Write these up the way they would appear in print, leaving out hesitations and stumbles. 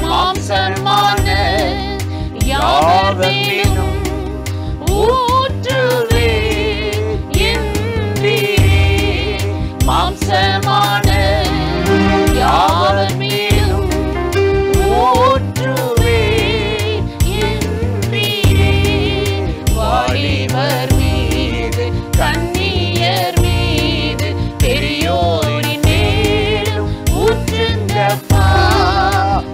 மாம்சமான யாவர் மேலும் ஊற்றுவே என்றீரே. மாம்சமான யாவர் மேலும் ஊற்றுவே என்றீரே. வாலிபர் மீது கன்னியர் மீது பெரியோரின் மேலும் ஊற்றுங்கப்பா.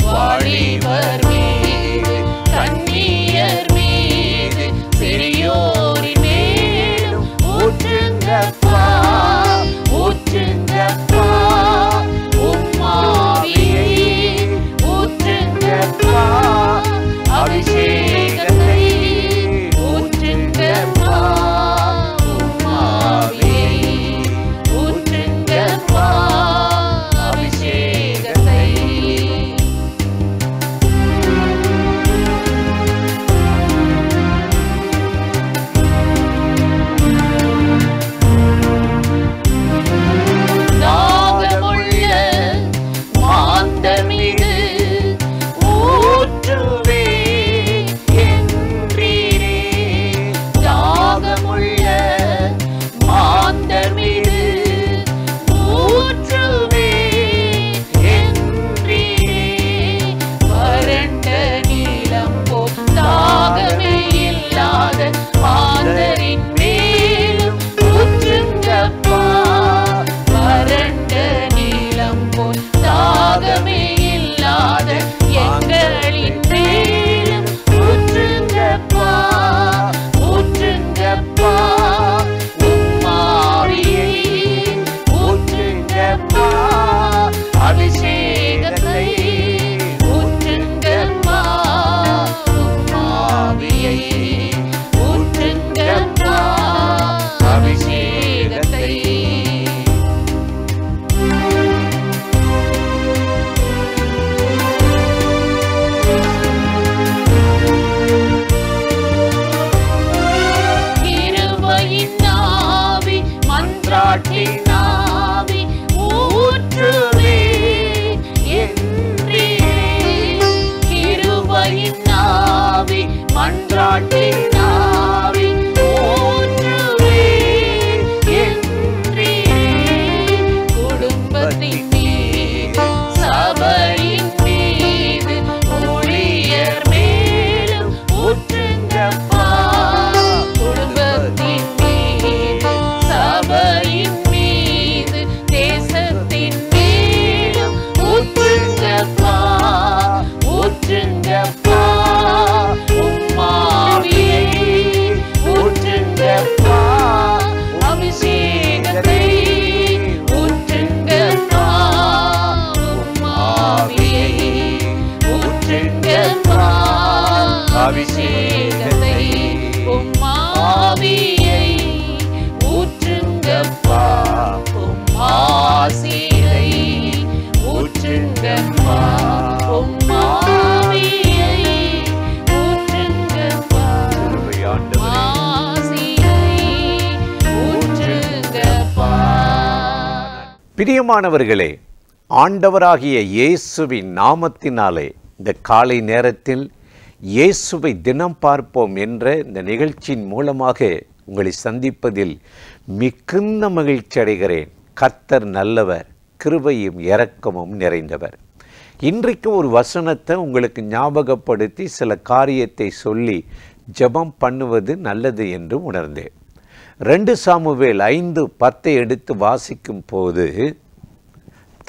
வாலிபர் மீது கன்னியர் மீது பெரியோரின் மேலும் ஊற்றுங்கப்பா. ஊற்றுங்கப்பா உம்மாவியை ஊற்றுங்கப்பா. அபிஷேகத்தை ஊற்றுங்கப்பா. உம்மாவியை ஊற்றுங்கப்பா. அபிஷேகத்தை தாகமுள்ள மாந்தர் மீது ஊற்றுவே என்றீரே. தாகமுள்ள மாந்தர் மீது ஊற்றுவே என்றீரே. வறண்ட நீலம் போல் தாகமே இல்லாத மாந்தரின் மேலும் ஊற்றுங்கப்பா. வறண்ட நீலம் போல் தாகமே இல்லாத எங்களின் மேலும் ஊற்றுங்கப்பா. ஊற்றுங்கப்பா உம்மாவியை ஊற்றுங்கப்பா. அபிஷேகத்தை ஊற்றுங்கப்பா. உம்மாவியை ஊற்றுங்கப்பா. அபிஷேகத்தை கிருபையின் ஆவி மன்றாட்டின் ஆவி ஊற்றுவே என்றீரே. கிருபையின் ஆவி மன்றாட்டின் ஆவி ஊற்றுவே என்றீரே. குடும்பத்தின் மீது சபையின் மீது ஊழியர் மேலும் ஊற்றுங்கப்பா. குடும்பத்தின் மீது சபையின் மீது தேசத்தின் மேலும் ஊற்றுங்கப்பா. ஊற்றுங்கப்பா உம்மாவியை ஊற்றுங்கப்பா. அபிஷேகத்தை ஊற்றுங்கப்பா. உம்மாவியை ஊற்றுங்கப்பா. அபிஷேகத்தை உம்மாவியை ஊற்றுங்கப்பா. உம்மாசியை ஊற்றுங்கப்பா. உம்மாவியை ஊற்றுங்கப்பா. உம்மாசியை ஊற்றுங்கப்பா. பிரியமானவர்களே, ஆண்டவராகிய இயேசுவின் நாமத்தினாலே இந்த காலை நேரத்தில் இயேசுவை தினம் பார்ப்போம் என்ற இந்த நிகழ்ச்சியின் மூலமாக உங்களை சந்திப்பதில் மிகுந்த மகிழ்ச்சி அடைகிறேன். கர்த்தர் நல்லவர், கிருபையும் இரக்கமும் நிறைந்தவர். இன்றைக்கு ஒரு வசனத்தை உங்களுக்கு ஞாபகப்படுத்தி சில காரியத்தை சொல்லி ஜெபம் பண்ணுவது நல்லது என்று உணர்ந்தேன். 2 சாமுவேல் 5:10 எடுத்து வாசிக்கும் போது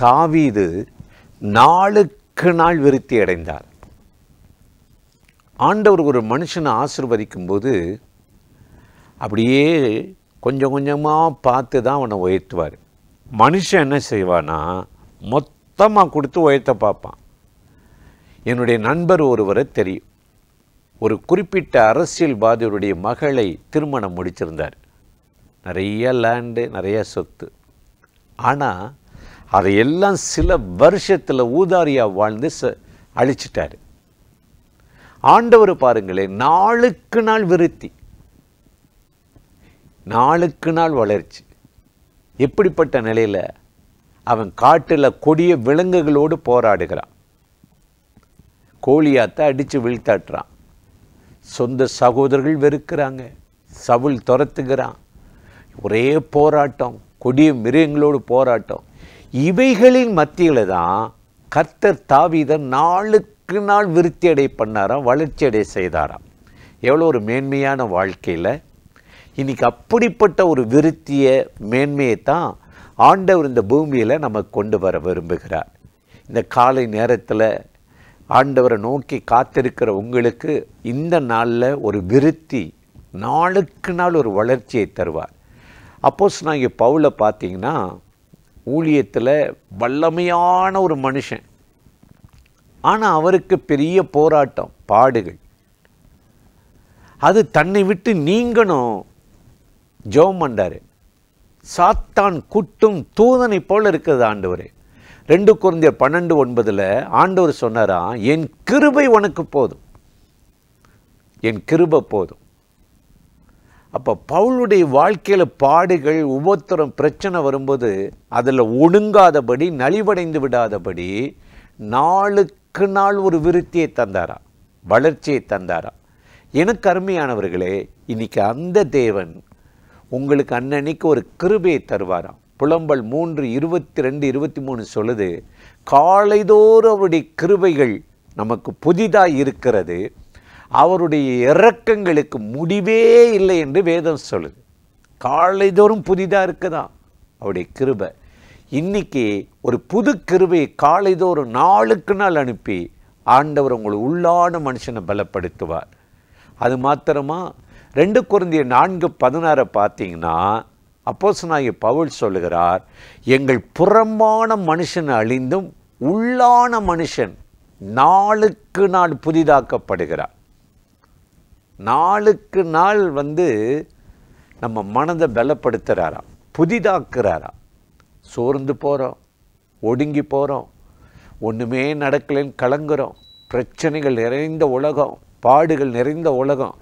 தாவீது நாளுக்கு நாள் விருத்தி அடைந்தார். ஆண்டவர் ஒரு மனுஷனை ஆசீர்வதிக்கும் போது அப்படியே கொஞ்சம் கொஞ்சமாக பார்த்து தான் அவனை உயர்த்துவார். மனுஷன் என்ன செய்வானா, மொத்தமாக கொடுத்து உயர்த்த பார்ப்பான். என்னுடைய நண்பர் ஒருவரை தெரியும். ஒரு குறிப்பிட்ட அரசியல்வாதியுடைய மகளை திருமணம் முடிச்சிருந்தார். நிறைய லேண்டு, நிறைய சொத்து. ஆனால் அதையெல்லாம் சில வருஷத்தில் ஊதாரியாக வாழ்ந்து அழிச்சிட்டார். ஆண்டவர் பாருங்களேன், நாளுக்கு நாள் விருத்தி, நாளுக்கு நாள் வளர்ச்சி. எப்படிப்பட்ட நிலையில் அவன் காட்டில் கொடிய விலங்குகளோடு போராடுகிறான். கோலியாத்தை அடித்து வீழ்த்தாட்டுறான். சொந்த சகோதரர்கள் வெறுக்கிறாங்க. சவுல் துரத்துகிறான். ஒரே போராட்டம், கொடிய மிருகங்களோடு போராட்டம். இவைகளின் மத்தியில் தான் கர்த்தர் தாவீதை நாளுக்கு நாள் விருத்தி அடை பண்ணாராம், வளர்ச்சி அடை செய்தாராம். எவ்வளோ ஒரு மேன்மையான வாழ்க்கையில் இன்னைக்கு அப்படிப்பட்ட ஒரு விருத்திய மேன்மையை தான் ஆண்டவர் இந்த பூமியில் நமக்கு கொண்டு வர விரும்புகிறார். இந்த காலை நேரத்தில் ஆண்டவரை நோக்கி காத்திருக்கிற உங்களுக்கு இந்த நாளில் ஒரு விருத்தி, நாளுக்கு நாள் ஒரு வளர்ச்சியை தருவார். அப்போஸ்தலனாகிய பவுலை பார்த்தீங்கன்னா, ஊழியத்தில் வல்லமையான ஒரு மனுஷன். ஆனால் அவருக்கு பெரிய போராட்டம், பாடுகள். அது தன்னை விட்டு நீங்கணும் ஜெபம் பண்ணாரு. சாத்தான் குட்டும் தூதனை போல இருக்குது ஆண்டவர். 2 கொரிந்தியர் 12:9 ஆண்டவர் சொன்னாராம், என் கிருபை உனக்கு போதும், என் கிருபை போதும். அப்போ பவுலுடைய வாழ்க்கையில் பாடுகள், உபத்திரம், பிரச்சனை வரும்போது அதில் ஒடுங்காதபடி, நலிவடைந்து விடாதபடி நாளுக்கு நாள் ஒரு விருத்தியை தந்தாரா, வளர்ச்சியை தந்தாரா. எனக்கு அருமையானவர்களே, இன்னைக்கு அந்த தேவன் உங்களுக்கு அன்னன்னைக்கு ஒரு கிருபையை தருவாராம். புலம்பல் 3:22-23 சொல்லுது, காலைதோறும் அவருடைய கிருபைகள் நமக்கு புதிதாக இருக்கிறது, அவருடைய இரக்கங்களுக்கு முடிவே இல்லை என்று வேதம் சொல்லுது. காலைதோறும் புதிதாக இருக்குதான் அவருடைய கிருபை. இன்னைக்கு ஒரு புது கிருபையை காலைதோறும் நாளுக்கு நாள் அனுப்பி ஆண்டவர் உங்களை உள்ளான மனுஷனை பலப்படுத்துவார். அது மாத்திரமா, 2 கொரிந்தியர் 4:16 பார்த்தீங்கன்னா, அப்போஸ்தலனாகிய பவுல் சொல்லுகிறார், எங்கள் புறம்பான மனுஷன் அழிந்தும் உள்ளான மனுஷன் நாளுக்கு நாள் புதிதாக்கப்படுகிறார். நாளுக்கு நாள் நம்ம மனதை பலப்படுத்துகிறாரா, புதிதாக்குறாரா. சோர்ந்து போகிறோம், ஒடுங்கி போகிறோம், ஒன்றுமே நடக்கலைன்னு கலங்குறோம், பிரச்சனைகள் நிறைந்த உலகம், பாடுகள் நிறைந்த உலகம்.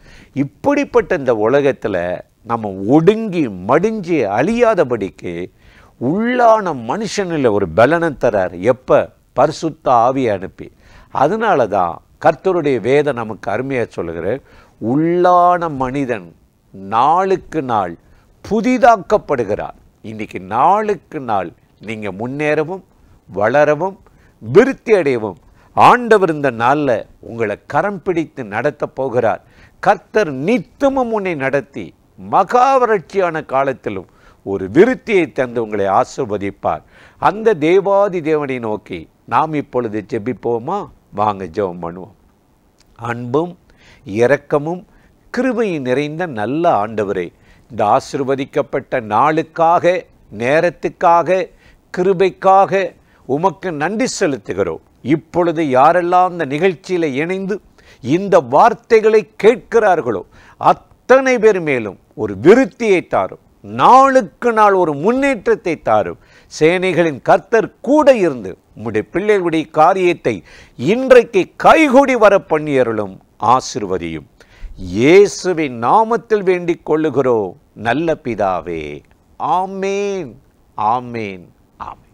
இப்படிப்பட்ட இந்த உலகத்தில் நம்ம ஒடுங்கி மடிஞ்சு அழியாதபடிக்கு உள்ளான மனுஷனில் ஒரு பலனை தரார். எப்போ? பரிசுத்த ஆவியை அனுப்பி. அதனால தான் கர்த்தருடைய வேதம் நமக்கு அருமையாக சொல்லுகிற, உள்ளான மனிதன் நாளுக்கு நாள் புதிதாக்கப்படுகிறார். இன்றைக்கி நாளுக்கு நாள் நீங்கள் முன்னேறவும் வளரவும் விருத்தி அடையவும் ஆண்டவர் இந்த நாளில் உங்களை கரம் பிடித்து நடத்த போகிறார். கர்த்தர் நித்தமும் உன்னை நடத்தி மகா வறட்சியான காலத்திலும் ஒரு விருத்தியை தந்து உங்களை ஆசீர்வதிப்பார். அந்த தேவாதி தேவனை நோக்கி நாம் இப்பொழுது ஜெபிப்போமா? வாங்க ஜெபம் பண்ணுவோம். அன்பும் இரக்கமும் கிருபையும் நிறைந்த நல்ல ஆண்டவரே, இந்த ஆசீர்வதிக்கப்பட்ட நாளுக்காக, நேரத்துக்காக, கிருபைக்காக உமக்கு நன்றி செலுத்துகிறோம். இப்பொழுது யாரெல்லாம் இந்த நிகழ்ச்சியில் இணைந்து இந்த வார்த்தைகளை கேட்கிறார்களோ அத்தனை பேர் மேலும் ஒரு விருத்தியை தாரும், நாளுக்கு நாள் ஒரு முன்னேற்றத்தை தாரும். சேனைகளின் கர்த்தர் கூட இருந்து உம்முடைய பிள்ளைகளுடைய காரியத்தை இன்றைக்கு கைகூடி வர பண்ணியருளும், ஆசீர்வதியும். இயேசுவின் நாமத்தில் வேண்டிக் கொள்ளுகிறோம் நல்ல பிதாவே. ஆமேன், ஆமேன், ஆமேன்.